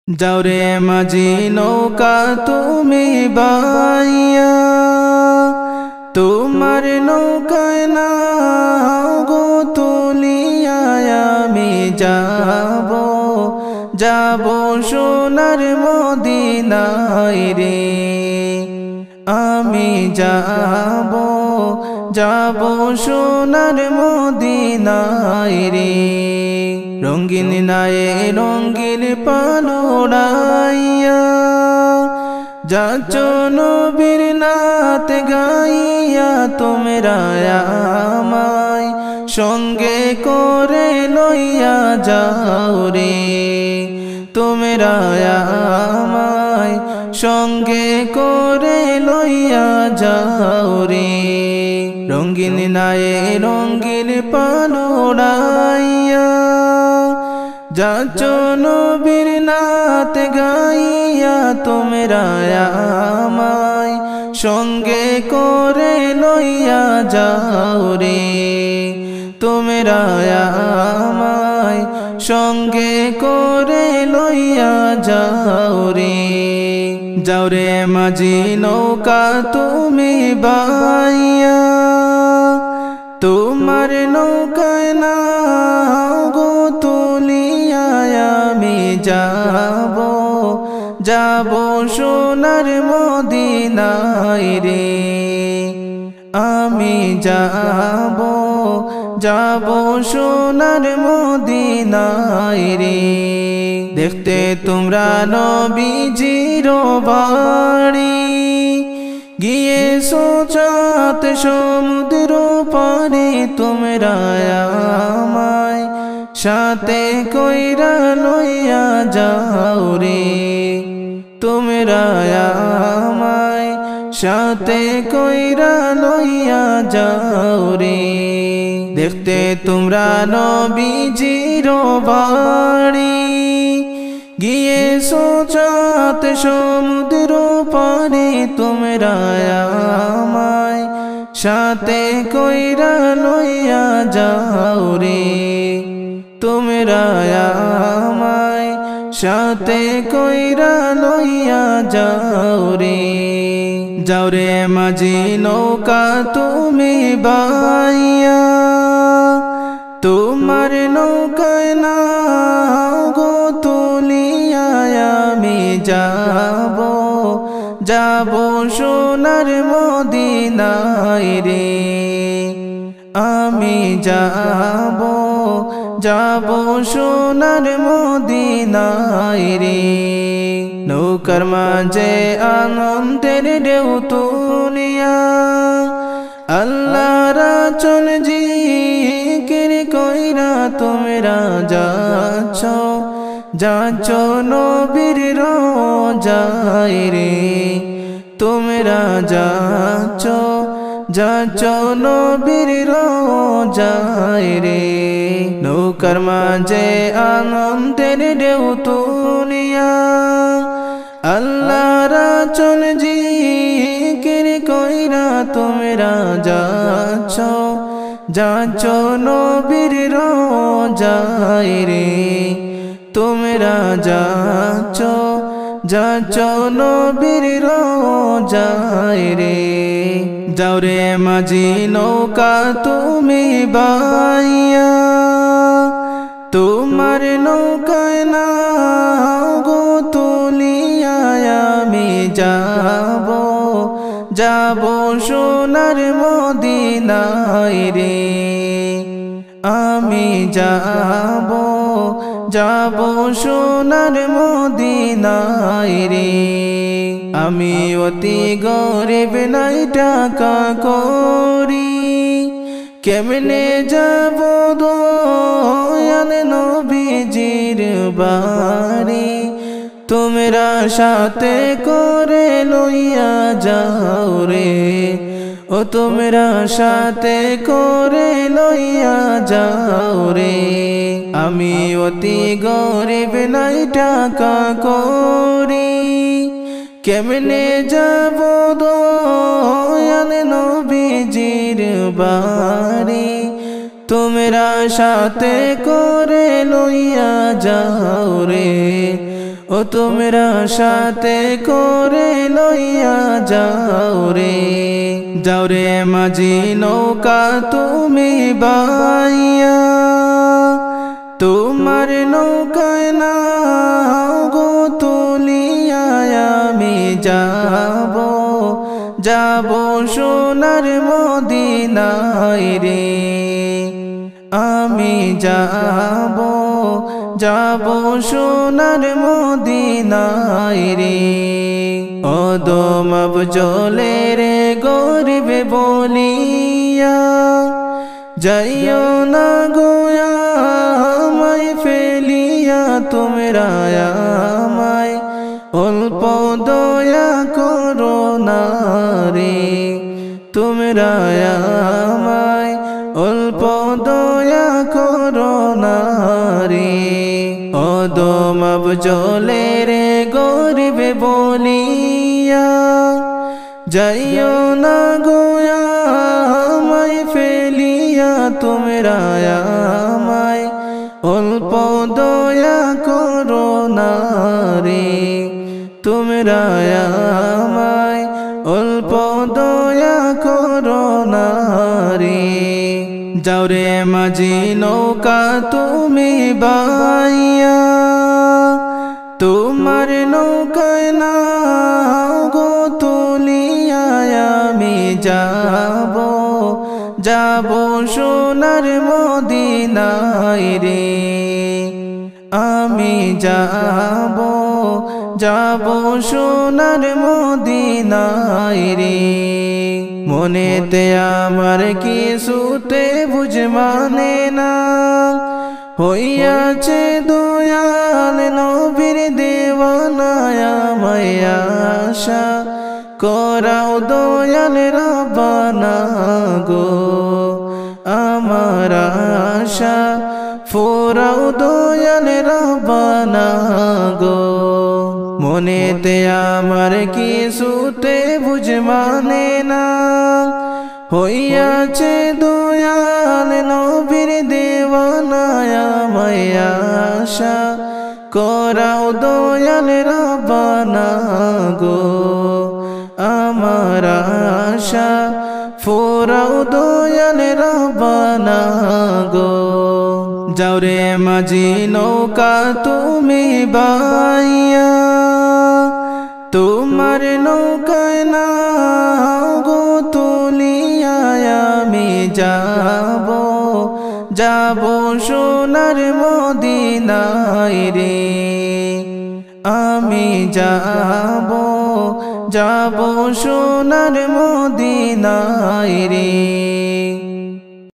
যাওরে মাঝি নৌকা তুমি বাইয়া, তোমার নৌকায় না গো তুলিয়া আমি যাব, যাব সোনার মদিনায় রে। আমি যাব, যাব সোনার মদিনায় রে। রঙিন নায়ে রঙিন পালোড়াইয়া, যাচ্ছ নবীর নাত গাইয়া, তোমরা আমায় সঙ্গে করে লইয়া যাও রে। তোমরা আমায় সঙ্গে করে লইয়া যাও রে। রঙিন নায়ে রঙিন পালোড়াইয়া, যাচ্ছ নবীর নাত গাইয়া, তোমরা আমায় সঙ্গে করে লইয়া যাও রে। তোমরা আমায় সঙ্গে করে লইয়া যাও রে। যাও রে মাঝি নৌকা তুমি বাইয়া, তোমার নৌকায় না গো তুলিয়া আমি যাব, যাব সোনার মদিনায় রে। আমি যাব, যাব সোনার মদিনায় রে। দেখতে তোমরা নবীজির বাড়ি, গিয়েছো চাঁদ সমুদ্র পারে, তোমরা আমায় সাথে কইরা লইয়া যাও রে। তোমরা আমায় সাথে কইরা লইয়া যাও রে। দেখতে তোমরা নবীজির বাড়ি, গিয়েছো চাঁদ সমুদ্র পারে, তোমরা আমায় সাথে কইরা লইয়া যাও রে। তোমরা আমায় সাথে কইরা লইয়া যাও রে। যাও রে মাঝি নৌকা তুমি বাইয়া, তোমার নৌকায় না গো তুলিয়া আমি যাব, যাব সোনার মদিনায় রে। আমি যাব, যাব সোনার মদিনায় রে। নৌকার মাঝে আনন্দের ঢেউ তুলিয়া, আল্লাহর রাসূল জিকির কইরা তোমরা যাচ্ছ, যাচ্ছ নবীর রোজায় রে। তোমরা যাচ্ছ, যাচ্ছ নবীর রোজায় রে। নৌকার মাঝে আনন্দের ঢেউ তুলিয়া, আল্লাহর রাসূল জিকির কইরা তোমরা যাচ্ছ, যাচ্ছ নবীর রোজায় রে। তোমরা যাচ্ছ, যাচ্ছ নবীর রোজায় রে। যাও রে মাঝি নৌকা তুমি বাইয়া, তোমার নৌকায় না গো তুলিয়া আমি যাব, যাব সোনার মদিনায় রে। আমি যাব, যাব সোনার মদিনায় রে। আমি অতি গরিব নাই টাকা করি, কেমনে যাব দয়াল নবীজির বাড়ি। তোমরা সাথে করে লইয়া যাও রে। ও তোমরা সাথে করে লইয়া যাও রে। আমি অতি গরিব নাই টাকা করি, কেমনে যাব দয়াল নবীজির বাড়ি। তোমরা সাথে করে লইয়া যাও রে। ও তোমরা সাথে করে লইয়া যাও রে মাঝি নৌকা তুমি বাইয়া তোমার নৌকায় না গো তুলিয়া আমি যাব সোনার মদিনায় রে আমি যাব সোনার মদিনায় রে অদম জলে রে গরিব বলিয়া যাইও না গোয়া আমায় ফেলিয়া তোমরা আমায় অল্প দয়া করো না রে তোমরা আমায় অল্প দয়া করো না রে অদম জলে রে গরিব বলিয়া যাইও না গোয়া আমায় ফেলিয়া তোমরা আমায় অল্প দয়া করো না রে তোমরা আমায় অল্প দয়া করো না রে যাও রে মাঝি নৌকা তুমি বাইয়া তোমার নৌকায় না গো তুলিয়া আমি যাব সোনার মদিনায় রে আমি যাব সোনার মদিনায় রে মনেতে আমার কিছুতে বুঝ মানে না হইয়াছে দয়াল নবীর দেওয়ানা আমায় আশা করাও দয়াল রব্বানা গো আমার আশা ফুরাও দয়াল রব্বানা গো মনেতে আমার কিছুতে বুঝ মানে না হইয়াছে দয়াল নবীর দেওয়ানা আমায় আশা করাও দয়াল রব্বানা গো আমার আশা ফুরাও দয়াল রব্বানা গো যাও রে মাঝি নৌকা তুমি বাইয়া তোমার নৌকায় না গো তুলিয়া আমি যাব সোনার মদিনায় রে আমি যাব সোনার মদিনায় রে